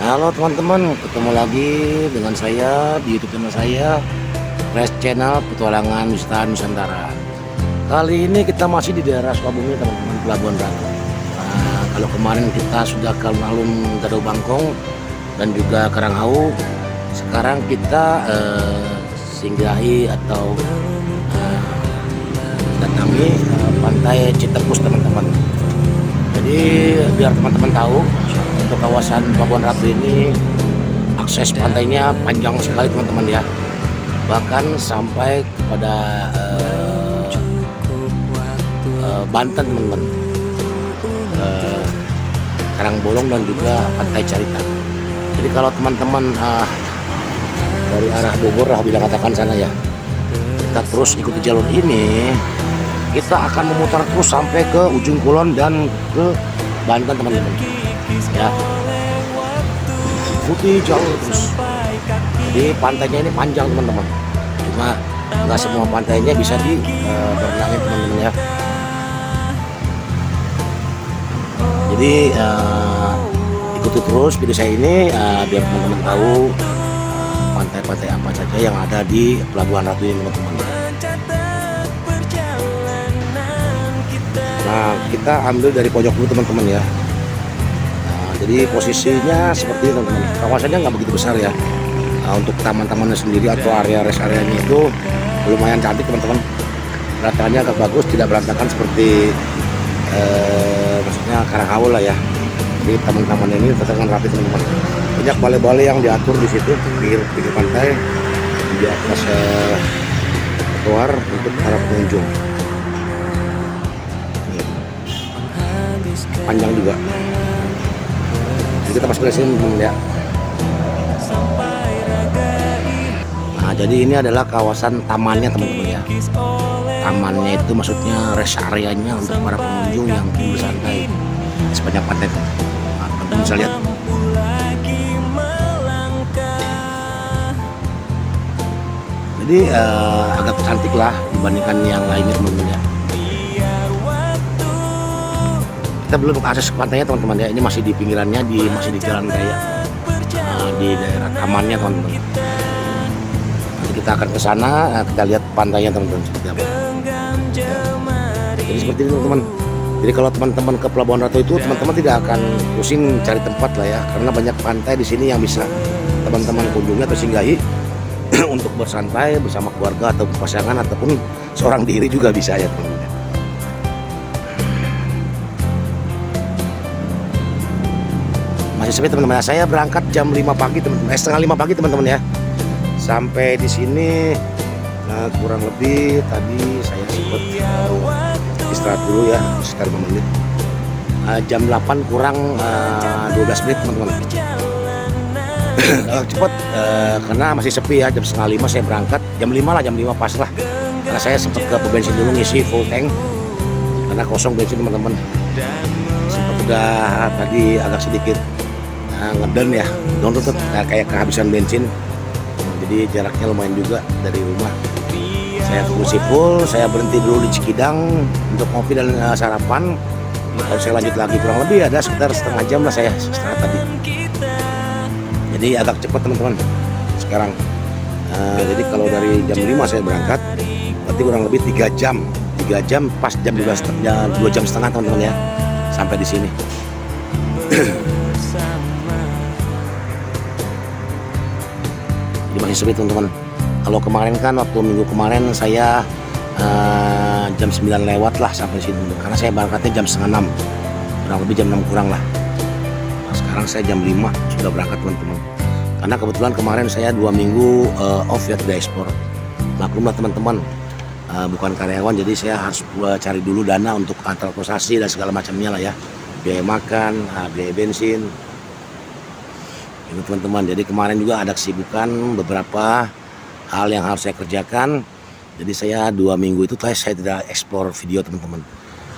Halo teman-teman, ketemu lagi dengan saya di YouTube channel saya, Fresh Channel Petualangan Wisata Nusantara. Kali ini kita masih di daerah Sukabumi, teman-teman, Pelabuhan Ratu. Kalau kemarin kita sudah ke alun-alun Gadau Bangkong dan juga Karanghau, sekarang kita singgahi atau datangi Pantai Citepus, teman-teman. Jadi biar teman-teman tahu, untuk kawasan Pelabuhan Ratu ini akses pantainya panjang sekali, teman-teman ya. Bahkan sampai kepada Banten, teman-teman, Karangbolong dan juga Pantai Carita. Jadi kalau teman-teman dari arah Bogor lah bila katakan sana ya, kita terus ikuti jalur ini, kita akan memutar terus sampai ke ujung Kulon dan ke Banten, teman-teman ya. Ikuti jalur terus. Jadi pantainya ini panjang, teman-teman, cuma nggak semua pantainya bisa berenangin, teman-teman ya. Jadi ikuti terus video saya ini biar teman-teman tahu pantai-pantai apa saja yang ada di Pelabuhan Ratu ini, teman-teman. Nah, kita ambil dari pojok dulu, teman-teman ya. Jadi posisinya seperti ini, teman-teman. Kawasannya nggak begitu besar ya. Untuk taman-tamannya sendiri atau rest areanya itu lumayan cantik, teman-teman. Rataannya agak bagus, tidak berantakan seperti maksudnya Karanghau lah ya. Jadi taman-taman ini terlihat rapi, teman-teman. Banyak balai-balai yang diatur di situ, pinggir pantai, di atas trotoar untuk para pengunjung. Panjang juga. Jadi kita masuk ke sini, teman-teman ya. Nah, jadi ini adalah kawasan tamannya, teman-teman ya. Tamannya itu maksudnya rest areanya untuk para pengunjung yang bersantai sepanjang pantai. Nah, teman-teman bisa lihat. Jadi agak cantik lah dibandingkan yang lainnya, teman-teman ya. Kita belum akses ke pantainya, teman-teman ya. Ini masih di pinggirannya, masih di jalan raya, di daerah tamannya, teman-teman. Nanti kita akan ke sana, kita lihat pantainya, teman-teman, seperti apa. Jadi seperti ini, teman-teman. Jadi kalau teman-teman ke Pelabuhan Ratu itu, teman-teman tidak akan pusing cari tempat lah ya, karena banyak pantai di sini yang bisa teman-teman kunjungi atau singgahi untuk bersantai bersama keluarga atau pasangan ataupun seorang diri juga bisa ya, teman-teman. Masih sepi, teman-teman. Saya berangkat jam 5 pagi, teman-teman. Setengah 5 pagi, teman-teman ya. Sampai di sini kurang lebih tadi saya sempat istirahat dulu ya, sekitar 5 menit. Jam 8 kurang 12 menit, teman-teman. Cepat karena masih sepi ya. Jam setengah 5 saya berangkat. Jam 5 lah, jam 5 pas lah. Karena saya sempat ke bensin dulu ngisi full tank karena kosong bensin, teman-teman. Sempat udah tadi agak sedikit ngeden ya, download kayak kehabisan bensin. Jadi jaraknya lumayan juga dari rumah. Saya fungsi full, saya berhenti dulu di Cikidang untuk ngopi dan sarapan. Lalu saya lanjut lagi, kurang lebih ada sekitar setengah jam lah saya istirahat tadi. Jadi agak cepat, teman-teman sekarang. Jadi kalau dari jam 5 saya berangkat, berarti kurang lebih 3 jam. 3 jam pas jam 2 jam setengah, teman-teman ya, sampai di sini. Jadi masih sepi, teman-teman. Kalau kemarin kan waktu minggu kemarin saya jam 9 lewat lah sampai sini, karena saya berangkatnya jam setengah 6, kurang lebih jam 6 kurang lah. Nah, sekarang saya jam 5 sudah berangkat, teman-teman. Karena kebetulan kemarin saya 2 minggu off ya, tidak ekspor. Maklumlah, teman-teman, bukan karyawan, jadi saya harus cari dulu dana untuk transportasi dan segala macamnya lah ya, biaya makan, biaya bensin. Ini, teman-teman. Jadi kemarin juga ada kesibukan, beberapa hal yang harus saya kerjakan. Jadi saya 2 minggu itu saya tidak eksplor video, teman-teman.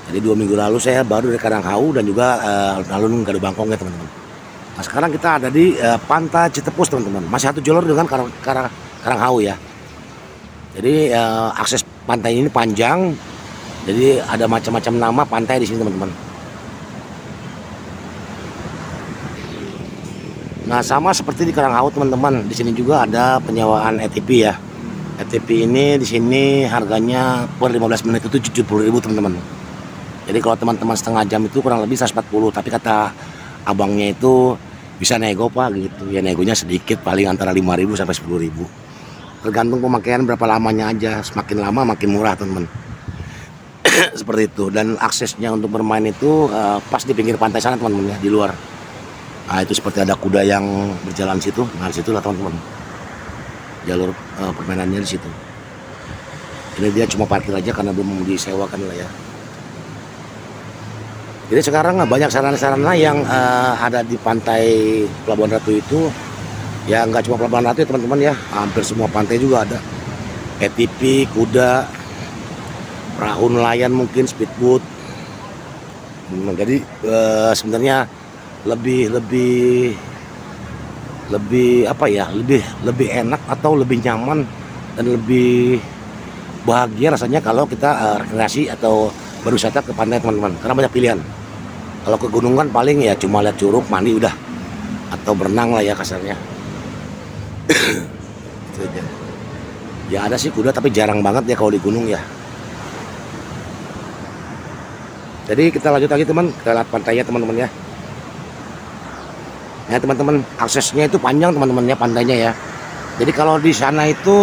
Jadi 2 minggu lalu saya baru dari Karanghau dan juga alun Gadau Bangkong ya, teman-teman. Nah, sekarang kita ada di Pantai Citepus, teman-teman. Masih satu jalur dengan Karanghau ya. Jadi akses pantai ini panjang. Jadi ada macam-macam nama pantai di sini, teman-teman. Nah, sama seperti di Karanghaut teman-teman, di sini juga ada penyewaan ATV ya. ATV ini di sini harganya per 15 menit itu 70.000 teman-teman. Jadi kalau teman-teman setengah jam itu kurang lebih 140, tapi kata abangnya itu bisa nego pak gitu. Ya negonya sedikit, paling antara 5.000 sampai 10.000. Tergantung pemakaian berapa lamanya aja. Semakin lama makin murah teman-teman. Seperti itu. Dan aksesnya untuk bermain itu pas di pinggir pantai sana teman-teman ya, di luar. Nah, itu seperti ada kuda yang berjalan situ. Nah, disitulah teman-teman. Jalur permainannya di situ. Ini dia cuma parkir aja karena belum disewakan lah ya. Jadi sekarang banyak sarana-sarana yang ada di pantai Pelabuhan Ratu itu. Ya nggak cuma Pelabuhan Ratu ya teman-teman ya. Hampir semua pantai juga ada. ATV, kuda, perahu nelayan mungkin, speedboat. Jadi sebenarnya lebih apa ya, lebih enak atau lebih nyaman dan lebih bahagia rasanya kalau kita rekreasi atau berwisata ke pantai teman-teman, karena banyak pilihan. Kalau ke gunungan paling ya cuma lihat curug, mandi udah, atau berenang lah ya kasarnya. Itu aja. Ya ada sih kuda tapi jarang banget ya kalau di gunung ya. Jadi kita lanjut lagi teman, kita lihat pantainya teman-teman ya. Ya teman-teman, aksesnya itu panjang teman-teman ya, pantainya ya. Jadi kalau di sana itu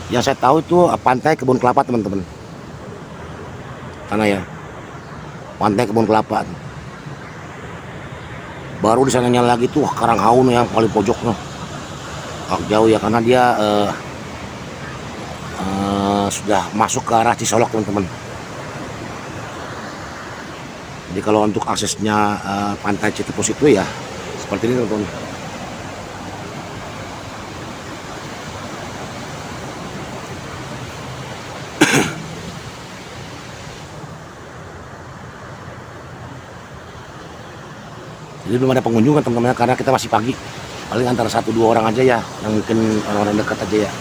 yang saya tahu itu pantai Kebun Kelapa teman-teman. Sana ya, pantai Kebun Kelapa. Baru di sananya lagi tuh Karanghaut yang paling pojoknya. Agak jauh ya karena dia sudah masuk ke arah Cisolok teman-teman. Jadi kalau untuk aksesnya pantai Citepus itu ya seperti ini teman-teman. Jadi belum ada pengunjung kan teman-teman, karena kita masih pagi. Paling antara 1-2 orang aja ya, yang mungkin orang-orang dekat aja ya.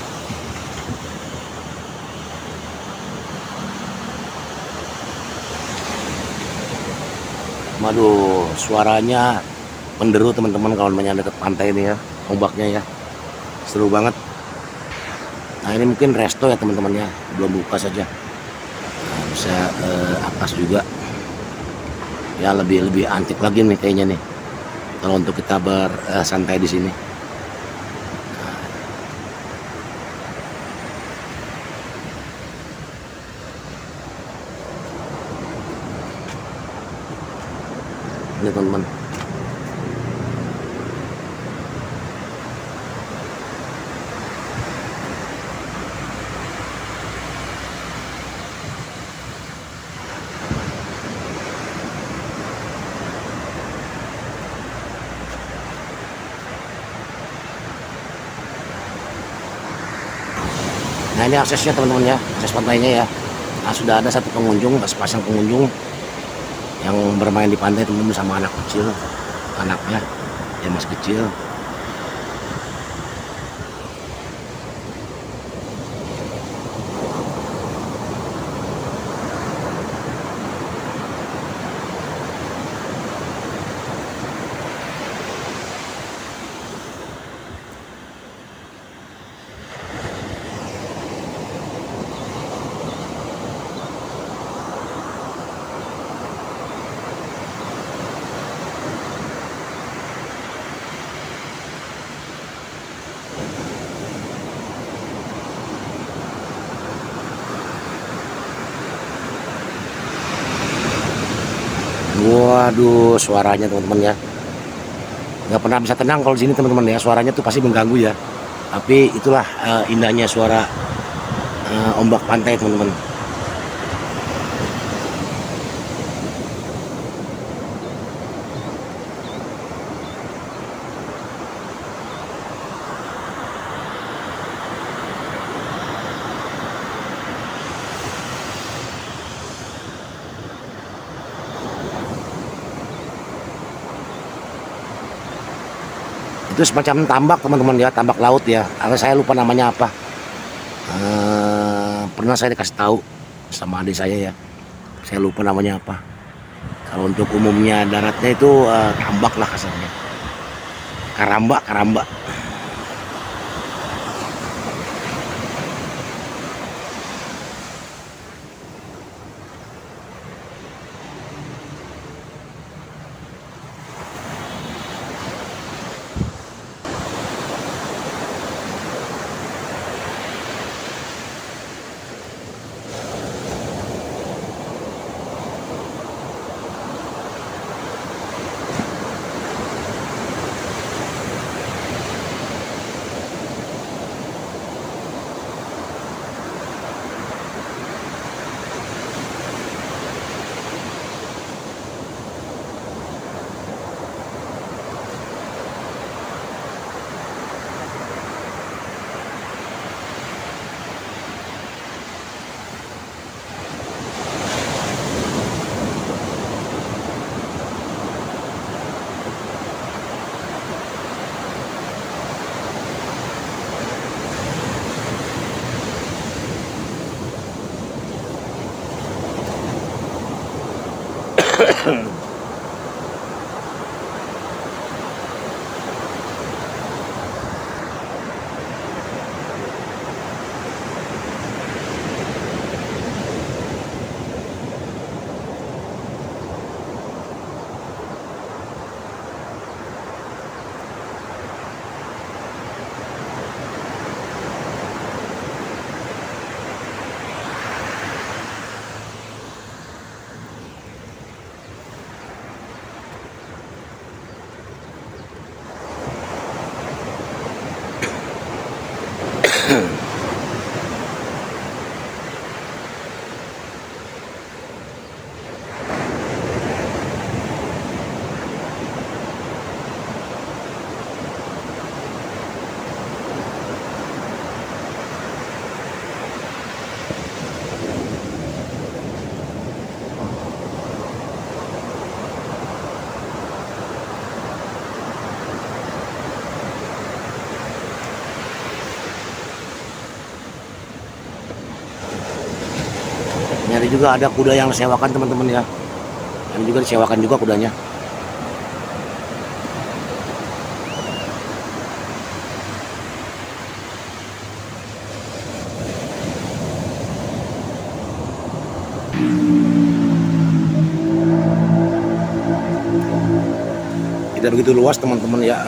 Waduh, suaranya menderu teman-teman kalau namanya dekat pantai ini ya, ombaknya ya. Seru banget. Nah, ini mungkin resto ya teman-teman ya, belum buka saja. Nah, bisa atas juga. Ya lebih antik lagi nih kayaknya nih. Kalau untuk kita bersantai di sini. Ini teman-teman. Nah, ini aksesnya teman-teman ya, akses pantainya ya. Nah, sudah ada satu pengunjung, sepasang pengunjung yang bermain di pantai teman-teman sama anak kecil, anaknya yang masih kecil. Waduh, suaranya teman-teman ya, nggak pernah bisa tenang kalau di sini teman-teman ya. Suaranya tuh pasti mengganggu ya. Tapi itulah indahnya suara ombak pantai teman-teman. Itu semacam tambak teman-teman ya, tambak laut ya. Saya lupa namanya apa. Pernah saya dikasih tahu sama adik saya ya, saya lupa namanya apa. Kalau untuk umumnya daratnya itu tambak lah kasarnya, karamba. Nyari juga ada kuda yang disewakan teman-teman ya. Ini juga disewakan juga kudanya. Tidak begitu luas teman-teman ya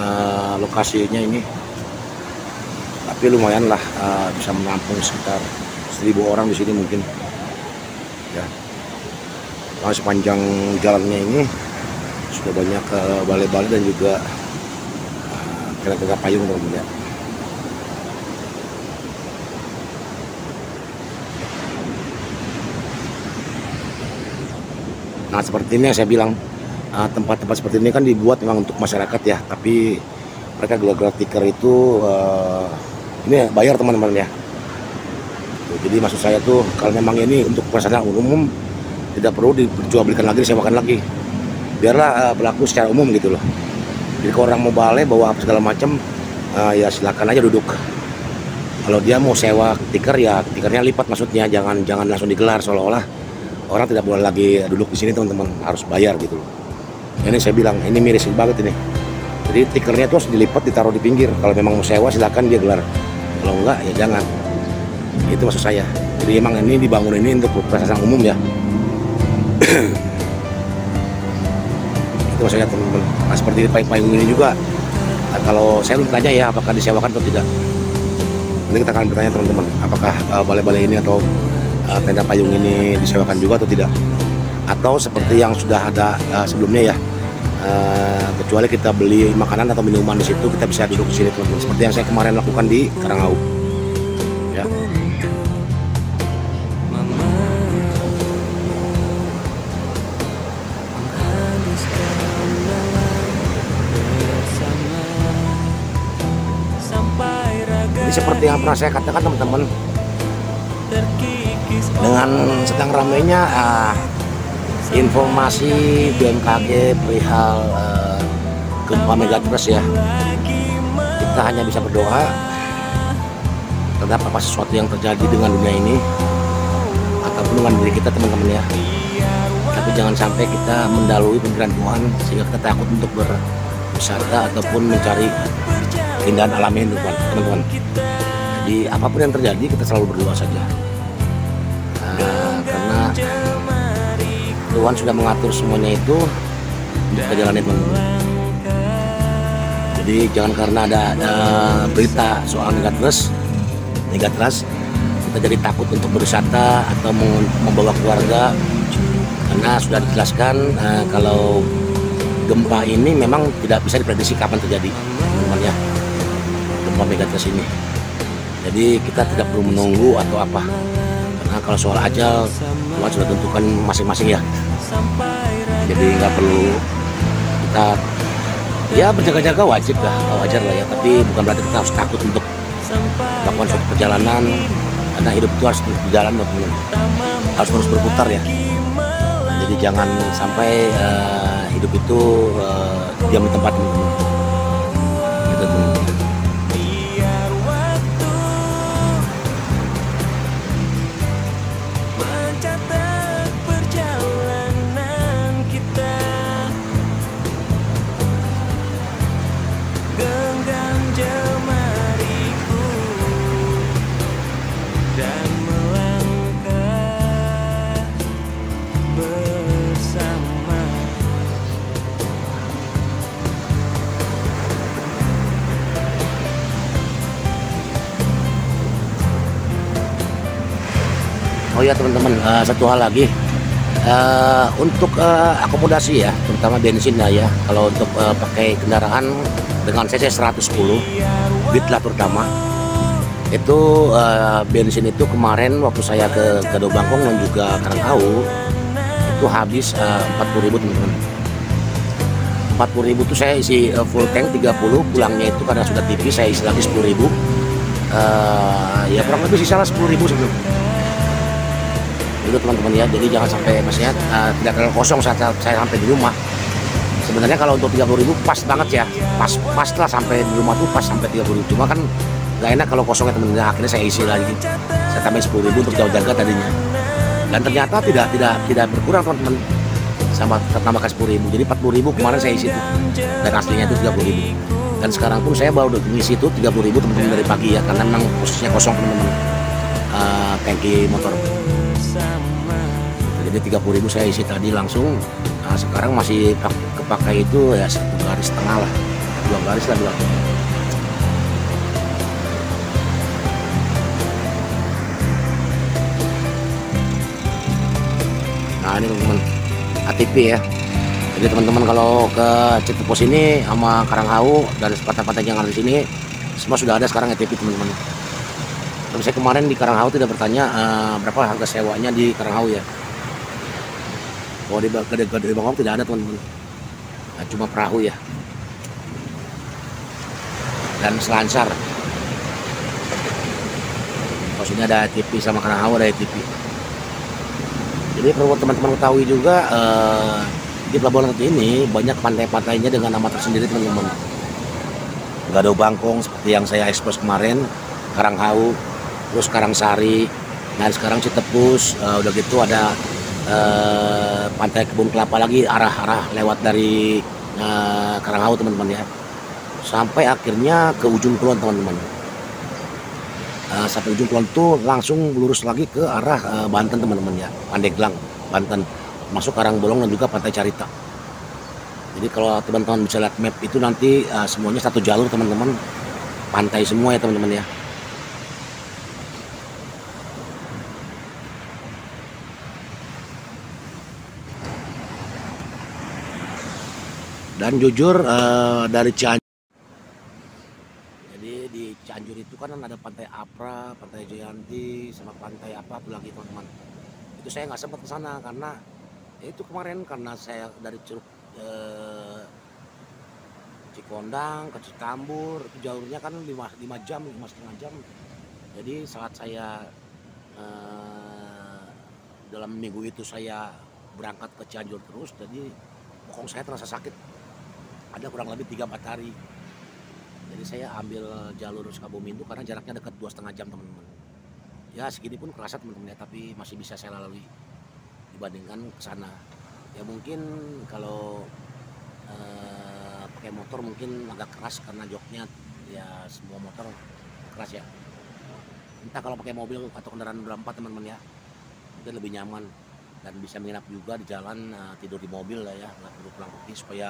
lokasinya ini, tapi lumayan lah bisa menampung sekitar 1000 orang di sini mungkin ya. Nah, sepanjang jalannya ini sudah banyak balai-balai dan juga kereta payung teman-teman ya. Nah seperti ini yang saya bilang, tempat-tempat seperti ini kan dibuat memang untuk masyarakat ya, tapi mereka gelar-gelar tikar itu ini bayar teman-teman ya. Jadi maksud saya tuh kalau memang ini untuk pelaksanaan umum tidak perlu dijual-belikan lagi, disewakan lagi, biarlah berlaku secara umum gitu loh. Jadi kalau orang mau balai bawa segala macam ya silakan aja duduk. Kalau dia mau sewa tikar ya tikarnya lipat, maksudnya jangan langsung digelar seolah-olah orang tidak boleh lagi duduk di sini teman-teman, harus bayar gitu loh. Ini saya bilang ini miris banget ini. Jadi tikernya tuh harus dilipat, ditaruh di pinggir. Kalau memang mau sewa silakan dia gelar, kalau enggak ya jangan. Itu maksud saya. Jadi emang ini dibangun ini untuk pelaksanaan umum ya. Itu maksud saya teman-teman. Nah, seperti payung ini juga, kalau saya belum tanya ya apakah disewakan atau tidak. Nanti kita akan bertanya teman-teman, apakah balai-balai ini atau tenda payung ini disewakan juga atau tidak, atau seperti yang sudah ada sebelumnya ya, kecuali kita beli makanan atau minuman di situ kita bisa duduk di sini teman-teman, seperti yang saya kemarin lakukan di Karangawu ya. Jadi seperti yang pernah saya katakan teman-teman, dengan sedang ramainya informasi BMKG perihal gempa megatrust ya, kita hanya bisa berdoa terhadap apa sesuatu yang terjadi dengan dunia ini ataupun dengan diri kita teman-teman ya. Tapi jangan sampai kita mendalui pemerintahan Tuhan sehingga kita takut untuk berwisata ataupun mencari keindahan alamnya itu, teman-teman. Jadi apapun yang terjadi kita selalu berdoa saja. Karena Tuhan sudah mengatur semuanya itu untuk perjalanan, teman-teman. Jadi jangan karena ada berita soal megatrust kita jadi takut untuk berwisata atau membawa keluarga, karena sudah dijelaskan kalau gempa ini memang tidak bisa diprediksi kapan terjadi, teman-teman ya, gempa megatrust ini. Jadi kita tidak perlu menunggu atau apa, karena kalau soal ajal Tuhan sudah tentukan masing-masing ya. Jadi nggak perlu kita ya berjaga-jaga, wajar lah ya, tapi bukan berarti kita harus takut untuk melakukan suatu perjalanan, karena hidup itu harus berjalan, teman-teman, harus terus berputar ya. Jadi jangan sampai hidup itu diam di tempat, teman-teman. Gitu, teman-teman. Oh ya teman-teman, satu hal lagi, untuk akomodasi ya, terutama bensin lah ya. Kalau untuk pakai kendaraan dengan cc 110 bit lah terutama, itu bensin itu kemarin waktu saya ke Gado Bangkong dan juga Karanghau itu habis 40.000, teman-teman. 40.000 itu saya isi full tank 30, pulangnya itu karena sudah tipis saya isi lagi 10.000, ya kurang lebih sisa 10.000 sebenarnya. Itu teman-teman ya, jadi jangan sampai maksudnya tidak terlalu kosong saat saya sampai di rumah. Sebenarnya kalau untuk 30.000 pas banget ya, pas lah sampai di rumah tuh pas sampai 30.000. Cuma kan nggak enak kalau kosongnya, teman-teman. Akhirnya saya isi lagi, saya tambahin 10.000 untuk jaga tadinya. Dan ternyata tidak berkurang, teman-teman, sama tambahkan 10.000. Jadi 40.000 kemarin saya isi tuh, dan aslinya itu 30.000. Dan sekarang pun saya baru ngisi itu 30.000, teman-teman, dari pagi ya, karena memang posisinya kosong, teman-teman, tangki motor. Jadi 30.000 saya isi tadi langsung. Nah, sekarang masih kepakai itu ya 1,5 garis lah, 2 garis lah bilang. Nah ini teman-teman ATP ya. Jadi teman-teman kalau ke Citepus ini sama Karanghau dan pantai-pantai yang ada di sini semua sudah ada sekarang ATP, teman-teman. Tapi saya kemarin di Karanghau tidak bertanya berapa harga sewanya di Karanghau ya. Oh di Bangkok tidak ada, teman-teman. Nah, cuma perahu ya. Dan selancar. Maksudnya ada ATP sama Karanghau ada ATP. Jadi perlu teman-teman ketahui juga di Pelabuhan Ratu ini banyak pantai-pantainya dengan nama tersendiri, teman-teman. Gado Bangkong seperti yang saya ekspos kemarin, Karanghau, terus Karangsari, nah sekarang Citepus, udah gitu ada pantai Kebun Kelapa lagi arah lewat dari Karanghau, teman-teman ya, sampai akhirnya ke ujung kulon, teman-teman. Sampai ujung kulon tuh langsung lurus lagi ke arah Banten, teman-teman ya, Pandeglang, Banten, masuk Karangbolong dan juga Pantai Carita. Jadi kalau teman-teman bisa lihat map itu nanti semuanya satu jalur, teman-teman, pantai semua ya, teman-teman ya. Dan jujur dari Cianjur, jadi di Cianjur itu kan ada Pantai Apra, Pantai Jayanti, sama pantai apa tuh lagi, teman-teman. Itu saya nggak sempat ke sana karena itu kemarin karena saya dari Curug Cikondang ke Citambur itu jalurnya kan 5 jam, 5,5 jam. Jadi saat saya dalam minggu itu saya berangkat ke Cianjur terus, jadi bokong saya terasa sakit. Ada kurang lebih 3-4 hari. Jadi saya ambil jalur Sukabumi itu karena jaraknya dekat 2,5 jam, teman-teman. Ya segini pun kerasa, teman-teman ya, tapi masih bisa saya lalui dibandingkan ke sana. Ya mungkin kalau pakai motor mungkin agak keras karena joknya ya semua motor keras ya. Entah kalau pakai mobil atau kendaraan roda 4 teman-teman ya, mungkin lebih nyaman dan bisa menginap juga di jalan, tidur di mobil lah ya, nggak perlu pulang pergi supaya.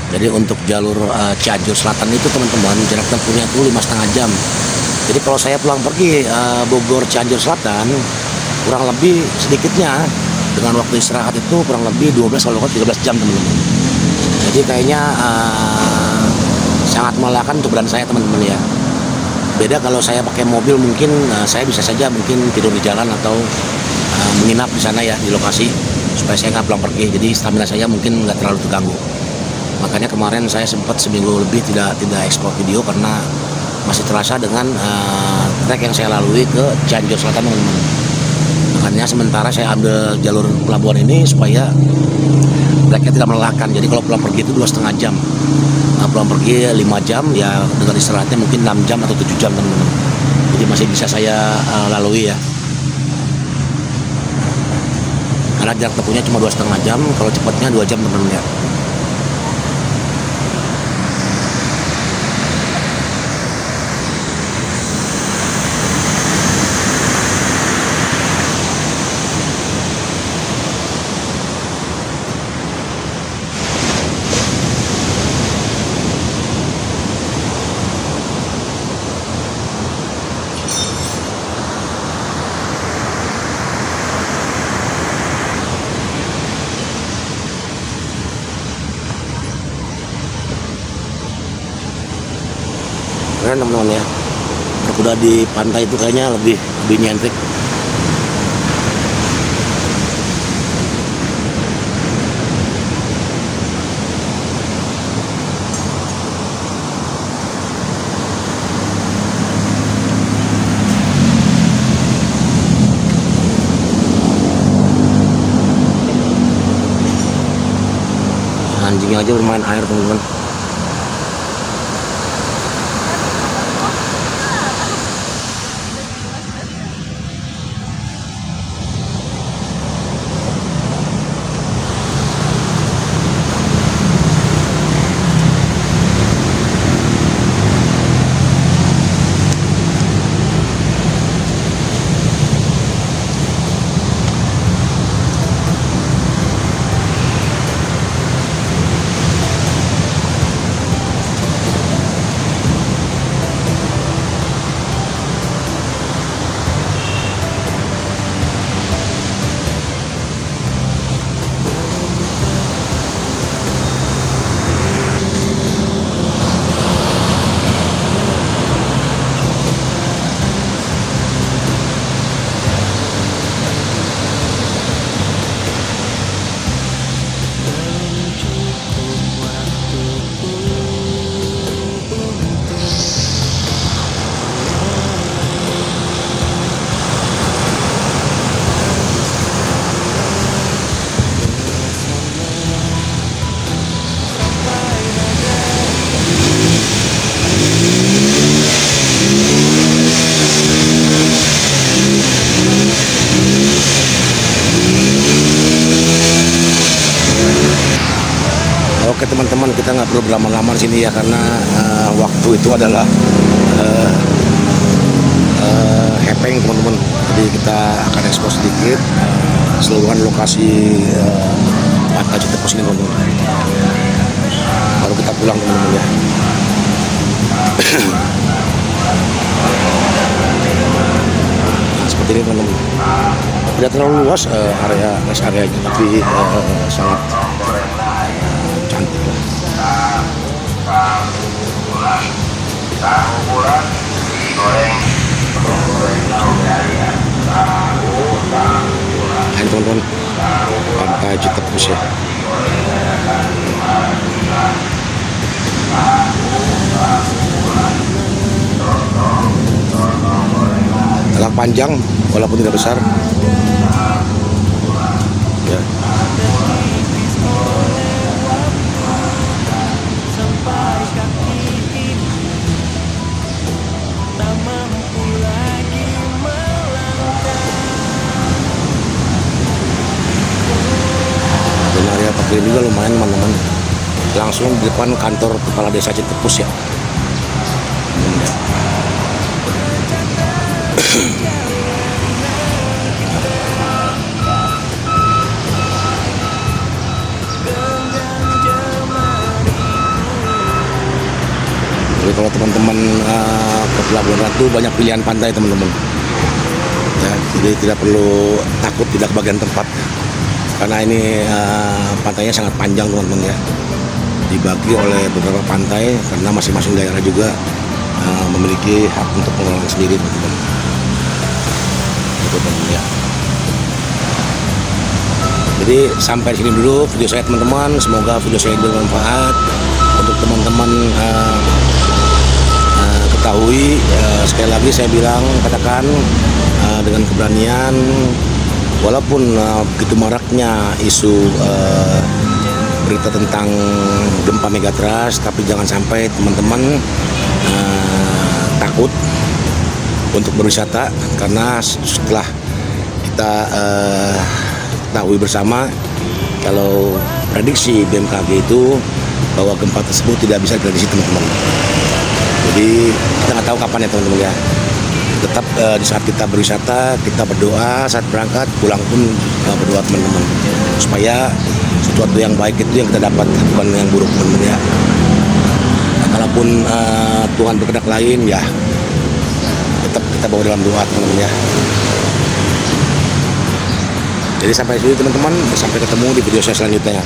Jadi untuk jalur Cianjur Selatan itu teman-teman jarak tempuhnya tuh 5,5 jam. Jadi kalau saya pulang pergi Bogor Cianjur Selatan kurang lebih sedikitnya dengan waktu istirahat itu kurang lebih 12 kalau 13 jam teman-teman. Jadi kayaknya sangat melelahkan untuk badan saya teman-teman ya. Beda kalau saya pakai mobil mungkin saya bisa saja mungkin tidur di jalan atau menginap di sana ya di lokasi supaya saya nggak pulang pergi. Jadi stamina saya mungkin nggak terlalu terganggu. Makanya kemarin saya sempat seminggu lebih tidak ekspor video karena masih terasa dengan trek yang saya lalui ke Cianjur Selatan teman-teman. Makanya sementara saya ambil jalur pelabuhan ini supaya treknya tidak melelahkan. Jadi kalau pulang pergi itu 2,5 jam, pulang pergi 5 jam ya, dengan istirahatnya mungkin 6 jam atau 7 jam teman-teman. Jadi masih bisa saya lalui ya. Karena jarak tempuhnya cuma 2,5 jam, kalau cepatnya 2 jam teman-teman ya. Keren teman-teman ya, berkuda di pantai itu kayaknya lebih nyentrik. Anjingnya aja bermain air teman-teman. Oke teman-teman, kita nggak perlu berlama-lama di sini ya karena waktu itu adalah hepeng teman-teman. Jadi kita akan ekspor sedikit seluruhan lokasi Pantai Citepus ini teman-teman. Baru kita pulang teman-teman ya. Nah, seperti ini teman-teman. Tidak terlalu luas rest areanya, tapi sangat cantik lah. Ini teman-teman, Pantai Citepus ya. Agak panjang walaupun tidak besar ya. langsung di depan kantor kepala desa Citepus ya. Jadi kalau teman-teman ke Pelabuhan Ratu banyak pilihan pantai teman-teman. Ya, jadi tidak perlu takut tidak kebagian tempat. Karena ini pantainya sangat panjang teman-teman ya. Dibagi oleh beberapa pantai karena masing-masing daerah juga memiliki hak untuk pengelolaan sendiri teman-teman. Itu teman-teman ya. Jadi sampai sini dulu video saya teman-teman. Semoga video saya bermanfaat untuk teman-teman. Ketahui sekali lagi saya bilang katakan dengan keberanian walaupun begitu maraknya isu berita tentang gempa megatrust, tapi jangan sampai teman-teman takut untuk berwisata karena setelah kita ketahui bersama kalau prediksi BMKG itu bahwa gempa tersebut tidak bisa diprediksi teman-teman. Jadi kita nggak tahu kapan ya teman-teman ya. Tetap di saat kita berwisata kita berdoa, saat berangkat pulang pun berdoa teman-teman supaya sesuatu yang baik itu yang kita dapat, bukan yang buruk teman-teman ya. Nah, kalaupun Tuhan berkehendak lain ya tetap kita bawa dalam doa teman-teman ya. Jadi sampai sini teman-teman, sampai ketemu di video saya selanjutnya.